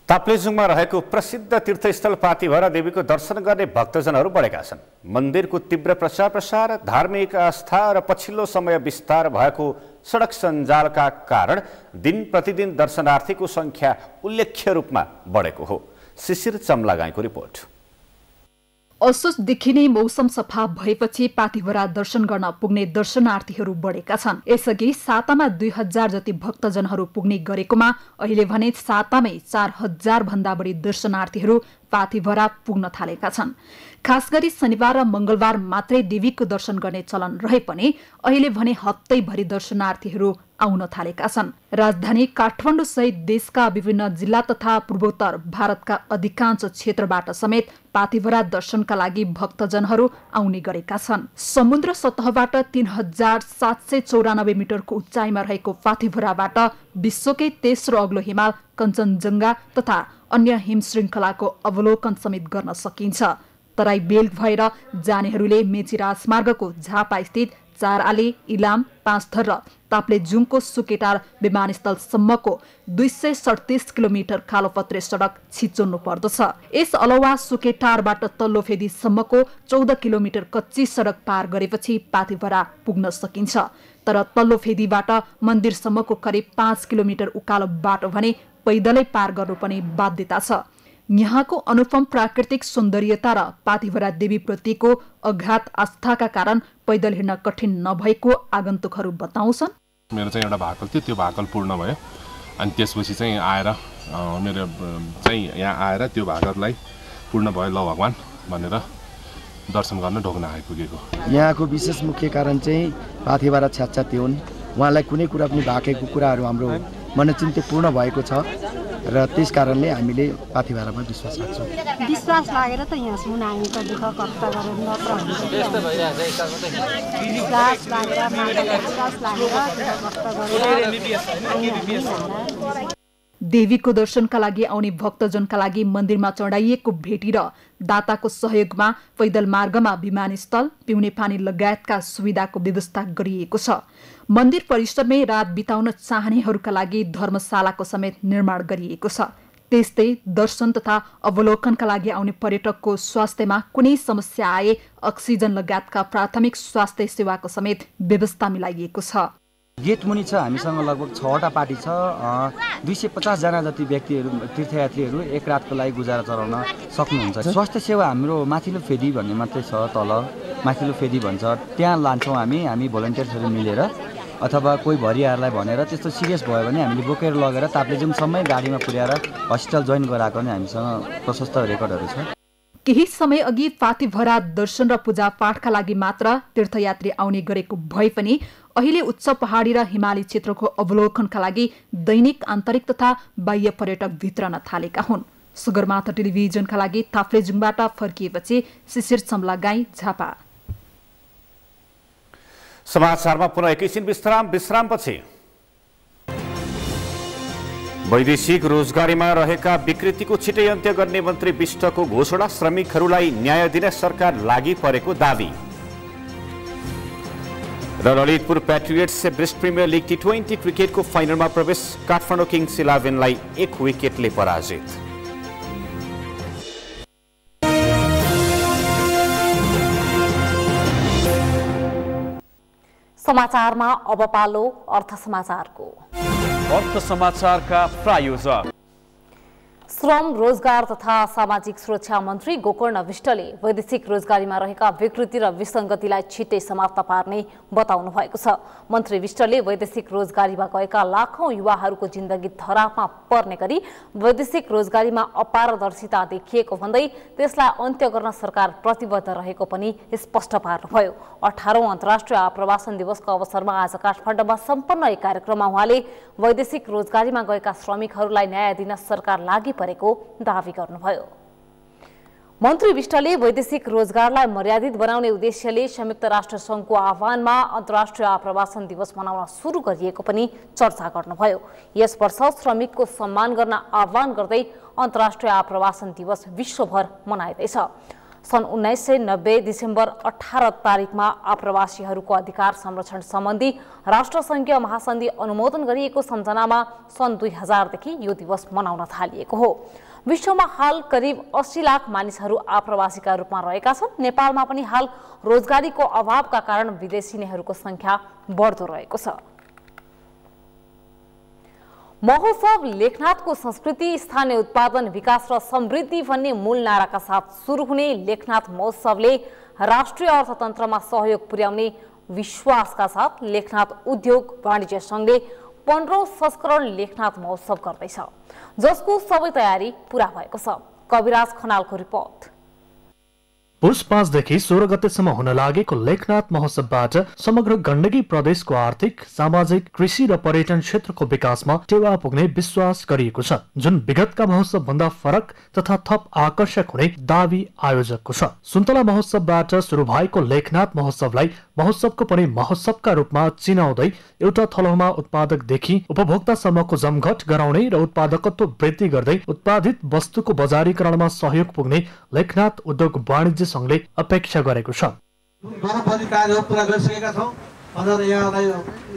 ताप्लेजुङमा रहेको प्रसिद्ध तीर्थस्थल पाथिभरा देवीको दर्शन गर्ने भक्तजनहरू बढेका छन्। मन्दिरको तीव्र प्रचार प्रसार, धार्मिक आस्था र पछिल्लो समय विस्तार भएको सडक सञ्जालका कारण दिन प्रतिदिन दर्शनार्थीको संख्या उल्लेख्य रूपमा बढेको हो। शिशिर चम्लागाईको रिपोर्ट। असोजदेखि नै मौसम सफा भएपछि पाथिभरा दर्शन गर्न पुग्ने दर्शनार्थीहरू बढेका छन्। यसअघि सातामा 2000 जति भक्तजनहरू पुग्ने गरेकोमा अहिले भने सातामै 4000 भन्दा बढी दर्शनार्थीहरू पाथिभरा पुग्न थालेका छन्। खास गरी शनिबार र मंगलबार मात्रै देवीको दर्शन गर्ने चलन रहे पनि अहिले भने हप्तैभरि दर्शनार्थीहरू आउन थालेका छन्। राजधानी काठमाडौँ सहित देशका विभिन्न जिल्ला तथा पूर्वोत्तर भारतका अधिकांश क्षेत्रबाट समेत पाथिभरा दर्शनका लागि भक्तजनहरू आउने गरेका छन्। समुद्र सतहबाट 3794 मिटरको उचाइमा रहेको पाथिभराबाट विश्वकै तेस्रो अग्लो हिमाल कञ्चनजङ्घा तथा अन्य हिम श्रृङ्खलाको अवलोकन समेत गर्न सकिन्छ। तराई बेल्ट भएर जानेहरूले मेची राजमार्गको झापा स्थित 4 आले, इलाम, 5 थर र ताप्लेजुङको सुकेटार विमानस्थलसम्मको 237 किलोमिटर कालोपत्रे सडक छिचोल्नु पर्दछ। यस अलावा सुकेटारबाट तल्लो फेदीसम्मको 14 किलोमिटर कच्ची सडक पार गरेपछि पाथिभरा पुग्न सकिन्छ। तर तल्लो फेदीबाट मन्दिरसम्मको करिब 5 किलोमिटर उकालो बाटो भने पैदलै पार गर्नुपर्ने बाध्यता छ। यहाँको अनुपम प्राकृतिक सौन्दर्यता र पाथिभरा देवी प्रतिको अगाध आस्थाका कारण पैदल हिँड्न कठिन नभएको आगन्तुकहरू बताउँछन्। मेरो चाहिँ एउटा भाकल थियो, त्यो भाकल पूर्ण भयो अनि त्यसपछि चाहिँ आएर मेरो चाहिँ यहाँ आएर त्यो भाकललाई पूर्ण भयो ल भगवान भनेर दर्शन गर्न ढोग्न आइपुगेको। यहाँको विशेष मुख्य कारण चाहिँ पाथिभरा छ्याच्चाते हुन्। उहाँलाई कुनै कुरा पनि भाकेको कुराहरू हाम्रो मनोचिन्ते पूर्ण भएको छ र त्यस कारणले हामीले पाथिभरामा विश्वास राख्छौँ। विश्वास लागेर त यहाँसम्म हामी त दुःख कष्ट गरेर मात्र हुन्छ। विश्वास लागेर देवीको दर्शनका लागि आउने भक्तजनका लागि मन्दिरमा चढाइएको भेटी र दाताको सहयोगमा पैदल मार्गमा विमानस्थल, पिउने पानी लगायतका सुविधाको व्यवस्था गरिएको छ। मन्दिर परिसरमै रात बिताउन चाहनेहरूका लागि धर्मशालाको समेत निर्माण गरिएको छ। त्यस्तै दर्शन तथा अवलोकनका लागि आउने पर्यटकको स्वास्थ्यमा कुनै समस्या आए अक्सिजन लगायतका प्राथमिक स्वास्थ्य सेवाको समेत व्यवस्था मिलाइएको छ। गेट मुनि छ हामीसँग लगभग 6वटा पार्टी छ। 250 जना जति व्यक्तिहरू तीर्थयात्रीहरू एक रातको लागि गुजारा चलाउन सक्नुहुन्छ। स्वास्थ्य सेवा हाम्रो माथिल्लो फेदी भन्ने मात्रै छ, तल माथिल्लो फेदी भन्छ, त्यहाँ लान्छौँ हामी भोलिन्टियर्सहरू मिलेर अथवा कोही भरियाहरूलाई भनेर त्यस्तो सिरियस भयो भने हामीले बोकेर लगेर ताप्लेजुङसम्मै गाडीमा पुर्याएर हस्पिटल जोइन गराएको नि हामीसँग प्रशस्त रेकर्डहरू छ। केही समय अघि पाथिभरा दर्शन र पूजा पाठका लागि मात्र तीर्थयात्री आउने गरेको भए पनि अहिले उच्च पहाडी र हिमाली क्षेत्रको अवलोकनका लागि दैनिक आन्तरिक तथा बाह्य पर्यटक भित्रन थालेका हुन्। सगरमाथा टेलिभिजनका लागि ताप्लेजुङबाट फर्किएपछि शिशिर चम्लागाई, झापा। समाचारमा पुनः एकैछिन विश्रामपछि वैदेशिक रोजगारीमा रहेका विकृतिको छिटै अन्त्य गर्ने मन्त्री विष्टको घोषणा, श्रमिकहरूलाई न्याय दिन सरकार लागि परेको दावी र ललितपुर पैट्रियट्स से ब्रिस्ट प्रिमियर लीग T20 क्रिकेट को फाइनल में प्रवेश, काठमाडौँ किंग्स 11लाई 1 विकेटले पराजित। समाचारमा अब पालो अर्थ समाचारको। अर्थ समाचारका प्रायोजक श्रम रोजगार तथा सामाजिक सुरक्षा मन्त्री गोकर्ण विष्टले वैदेशिक रोजगारीमा रहेका विकृति र विसङ्गतिलाई छिट्टै समाप्त पार्ने बताउनु भएको छ। मन्त्री विष्टले वैदेशिक रोजगारीमा गएका लाखौं युवाहरूको जिन्दगी धरापमा पर्ने गरी वैदेशिक रोजगारीमा अपारदर्शिता देखिएको भन्दै त्यसलाई अन्त्य गर्न सरकार प्रतिबद्ध रहेको पनि स्पष्ट पार्नुभयो। 18औं अन्तर्राष्ट्रिय आप्रवासन दिवसको अवसरमा आज काठमाडौँमा सम्पन्न एक कार्यक्रममा उहाँले वैदेशिक रोजगारीमा गएका श्रमिकहरूलाई न्याय दिन सरकार लागि परेको दावी गर्नुभयो। मन्त्री विष्टले वैदेशिक रोजगारलाई मर्यादित बनाउने उद्देश्यले संयुक्त राष्ट्र संघको आह्वानमा अन्तर्राष्ट्रिय आप्रवासन दिवस मनाउन सुरु गरिएको पनि चर्चा गर्नुभयो। यस वर्ष श्रमिकको सम्मान गर्न आह्वान गर्दै अन्तर्राष्ट्रिय आप्रवासन दिवस विश्वभर मनाइँदैछ। सन् 1990 डिसेम्बर 18 तारिकमा आप्रवासीहरूको अधिकार संरक्षण सम्बन्धी राष्ट्रसङ्घीय महासन्धि अनुमोदन गरिएको सम्झनामा सन् 2000 देखि यो दिवस मनाउन थालिएको हो। विश्वमा हाल करिब 80 लाख मानिसहरू आप्रवासीका रूपमा रहेका छन्। नेपालमा पनि हाल रोजगारीको अभावका कारण विदेशीनेहरूको संख्या बढ्दो रहेको छ। महोत्सव लेखनाथको संस्कृति, स्थानीय उत्पादन, विकास र समृद्धि भन्ने मूल नाराका साथ सुरु हुने लेखनाथ महोत्सवले राष्ट्रिय अर्थतन्त्रमा सहयोग पुर्याउने विश्वासका साथ लेखनाथ उद्योग वाणिज्य संघले 15औं संस्करण लेखनाथ महोत्सव गर्दैछ, जसको सबै तयारी पूरा भएको छ। कविराज खनालको रिपोर्ट। पुष 5 देखि 16 गतेसम्म हुन लागेको लेखनाथ महोत्सवबाट समग्र गण्डकी प्रदेशको आर्थिक, सामाजिक, कृषि र पर्यटन क्षेत्रको विकासमा टेवा पुग्ने विश्वास गरिएको छ, जुन विगतका महोत्सव भन्दा फरक तथा थप आकर्षक हुने दावी आयोजकको छ। सुन्तला महोत्सवबाट सुरु भएको लेखनाथ महोत्सवलाई महोत्सवको पनि महोत्सवका रूपमा चिनाउँदै एउटा थलोमा उत्पादकदेखि उपभोक्तासम्मको जमघट गराउने र उत्पादकत्व वृद्धि गर्दै उत्पादित वस्तुको बजारीकरणमा सहयोग पुग्ने लेखनाथ उद्योग वाणिज्य संघले अपेक्षा गरेको छ। गर्नुपर्ने कार्यहरू पुरा गरिसकेका छौँ। अझ यहाँलाई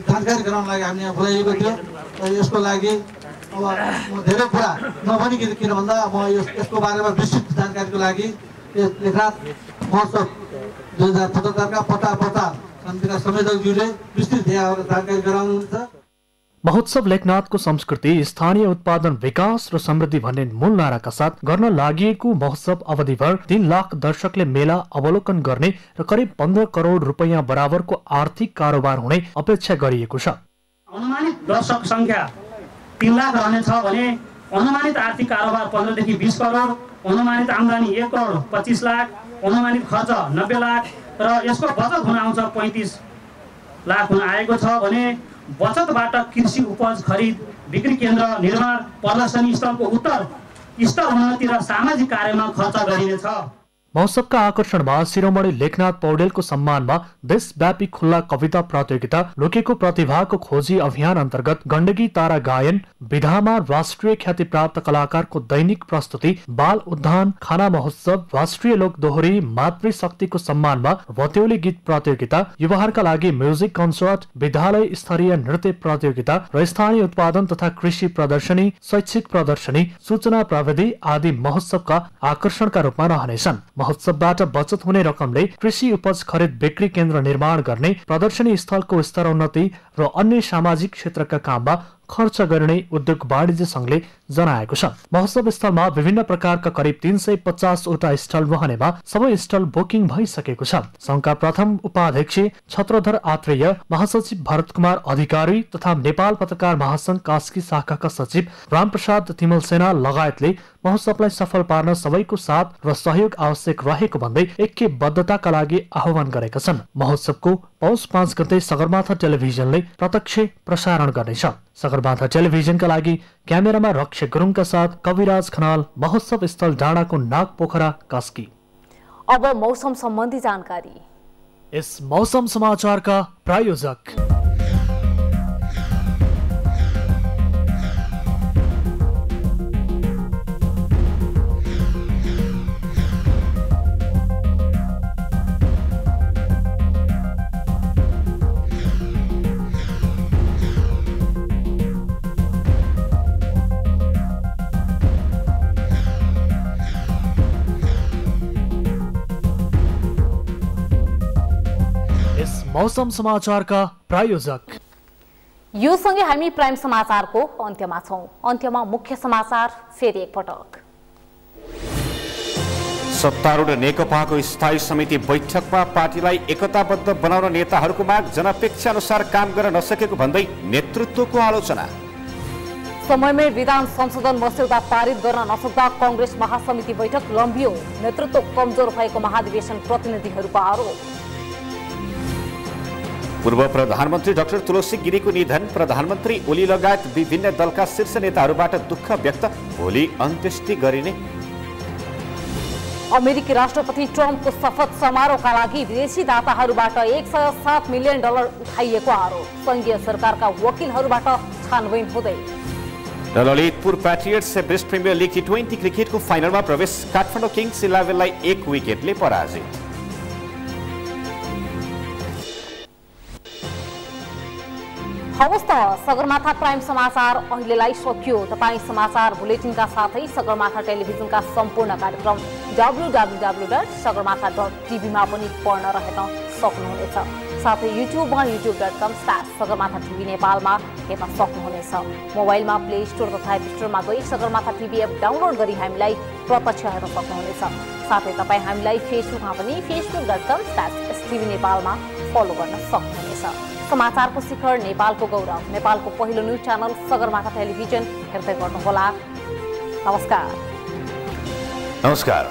जानकारी गराउन लागि हामी यहाँ बोलाइएको थियो र यसको लागि अब म धेरै कुरा नभनिकन किन भन्दा म यसको बारेमा विस्तृत जानकारीको लागि लेखनाथ महोत्सव 2077 का पता समितिका संयोजकज्यूले विस्तृत यहाँ जानकारी गराउनुहुन्छ। महोत्सव लेखनाथको संस्कृति, स्थानीय उत्पादन, विकास र समृद्धि भन्ने मूल नाराका साथ गर्न लागिएको महोत्सव अवधिभर 3 लाख दर्शकले मेला अवलोकन गर्ने र करिब 15 करोड रुपैयाँ बराबरको आर्थिक कारोबार हुने अपेक्षा गरिएको छ। अनुमानित दर्शक संख्या 3 लाख रहनेछ भने अनुमानित आर्थिक कारोबार 15 देखि 20 करोड, अनुमानित आम्दानी 1 करोड 25 लाख, अनुमानित खर्च 90 लाख र यसको बचत हुन आउँछ 35 लाख हुन आएको छ भने बचतबाट कृषि उपज खरिद, बिक्री केन्द्र निर्माण, प्रदर्शनी स्थलको उत्तर स्तर उन्नति र सामाजिक कार्यमा खर्च गरिनेछ। महोत्सवका आकर्षणमा शिरोमणि लेखनाथ पौडेलको सम्मानमा देशव्यापी खुल्ला कविता प्रतियोगिता, लुकेको प्रतिभाको खोजी अभियान अन्तर्गत गण्डकी तारा गायन विधामा राष्ट्रिय ख्याति प्राप्त कलाकारको दैनिक प्रस्तुति, बाल उद्यान, खाना महोत्सव, राष्ट्रिय लोक दोहोरी, मातृशक्तिको सम्मानमा वत्योली गीत प्रतियोगिता, युवाहरूका लागि म्युजिक कन्सर्ट, विद्यालय स्तरीय नृत्य प्रतियोगिता र स्थानीय उत्पादन तथा कृषि प्रदर्शनी, शैक्षिक प्रदर्शनी, सूचना प्रविधि आदि महोत्सवका आकर्षणका रूपमा रहनेछन्। महोत्सवबाट बचत हुने रकमले कृषि उपज खरिद बिक्री केन्द्र निर्माण गर्ने, प्रदर्शनी स्थलको स्तरोन्नति र अन्य सामाजिक क्षेत्रका काममा खर्च गर्ने उद्योग वाणिज्य संघले जनाएको छ। महोत्सव स्थलमा विभिन्न प्रकारका करिब 350 वटा स्टल रहनेमा सबै स्टल बुकिङ भइसकेको छ। संघका प्रथम उपाध्यक्ष छत्रधर आत्रेय, महासचिव भरत कुमार अधिकारी तथा नेपाल पत्रकार महासंघ कास्की शाखाका सचिव रामप्रसाद तिमल सेना लगायतले महोत्सवलाई सफल पार्न सबैको साथ र सहयोग आवश्यक रहेको भन्दै ऐक्यबद्धताका लागि आह्वान गरेका छन्। महोत्सवको पौष 5 गते सगरमाथा टेलिभिजनले प्रत्यक्ष प्रसारण गर्नेछ। सगरमाथा टेलिभिजनका लागि क्यामेरामा रक्ष गुरुङका साथ कविराज खनाल, महोत्सव स्थल डाँडाको नाग पोखरा, कास्की। अब मौसम सम्बन्धी जानकारी। यस मौसम समाचारका प्रायोजक मौसम समाचारका प्रायोजक यो सँगै हामी प्राइम समाचारको अन्त्यमा छौं। अन्त्यमा मुख्य समाचार फेरि एकपटक। सत्तारूढ नेकपाको स्थायी समिति बैठकमा पार्टीलाई एकताबद्ध बनाउन नेताहरूको माग जनअपेक्षा अनुसार काम गर्न नसकेको भन्दै नेतृत्वको आलोचना। समयमै विधान संशोधन मस्यौदा पारित गर्न नसक्दा कांग्रेस महासमिति बैठक लम्बियो। नेतृत्व कमजोर भएको महाधिवेशन प्रतिनिधिहरूको आरोप। पूर्व प्रधानमन्त्री डाक्टर तुलसी गिरीको निधन, प्रधानमन्त्री ओली लगायत विभिन्न दलका शीर्ष नेताहरूबाट दुःख व्यक्त, भोलि अन्त्येष्टि गरिने। अमेरिकी राष्ट्रपति ट्रम्पको शपथ समारोहका लागि विदेशी दाताहरूबाट $107 मिलियन उठाइएको आरोप। संघीय सरकारका वकिलहरूबाट छानबिन हुँदै। ललितपुर पैट्रियट्स से ब्रिस्ट प्रिमियर लीग T20 क्रिकेटको फाइनलमा प्रवेश, काठमाडौँ किङ्स 11लाई 1 विकेटले पराजित। हवस् त सगरमाथा प्राइम समाचार अहिलेलाई सकियो। तपाईँ समाचार बुलेटिनका साथै सगरमाथा टेलिभिजनका सम्पूर्ण कार्यक्रम www.sagarmatha.tv मा पनि पढ्न र हेर्न सक्नुहुनेछ। साथै युट्युबमा youtube.com/सगरमाथा टिभी नेपालमा हेर्न सक्नुहुनेछ। मोबाइलमा प्ले स्टोर तथा एप स्टोरमा गई सगरमाथा टिभी एप डाउनलोड गरी हामीलाई प्रत्यक्ष हेर्न सक्नुहुनेछ। साथै तपाईँ हामीलाई फेसबुकमा पनि facebook.com/STV नेपालमा फलो गर्न सक्नुहुनेछ। समाचारको शिखर, नेपालको गौरव, नेपालको पहिलो न्यूज च्यानल सगरमाथा टेलिभिजन हेर्दै गर्नुहोला। नमस्कार।